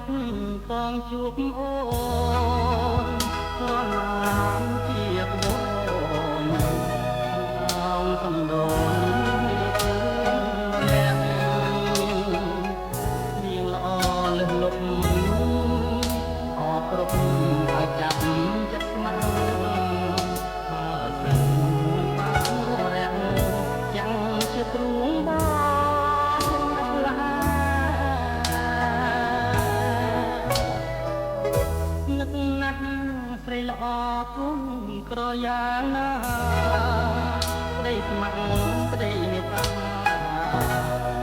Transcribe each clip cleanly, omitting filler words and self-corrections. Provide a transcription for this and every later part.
កកងជួបអូនព្រោះបានជាក្បូនអោងសំដូនអ្នកនាងល្អលឹះលុបអរគ្រប់ឲ្យចាប់ចិត្តស្មាបើសិនបានរាំងយ៉ាងជាទ្រូងបងឡានឹកណាស់ស្រីល្អគុំក្រយ៉ាងណាប្តីស្ម័គ្រប្តីមេត្តា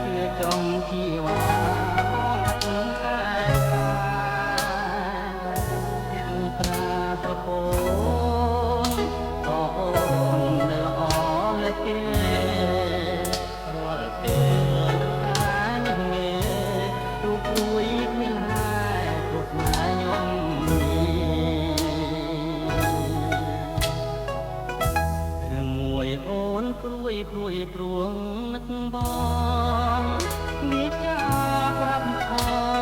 ជឿចំជីវ៉ាប្រាប្រពន្ធអូននៅល្អលេគេរាល់ពេលអានងារទូព្រួយគ្មានហើយទុកណាយំរឿងមួយអូនព្រួយព្រួងនឹកបងមានចាប្រាប់ផង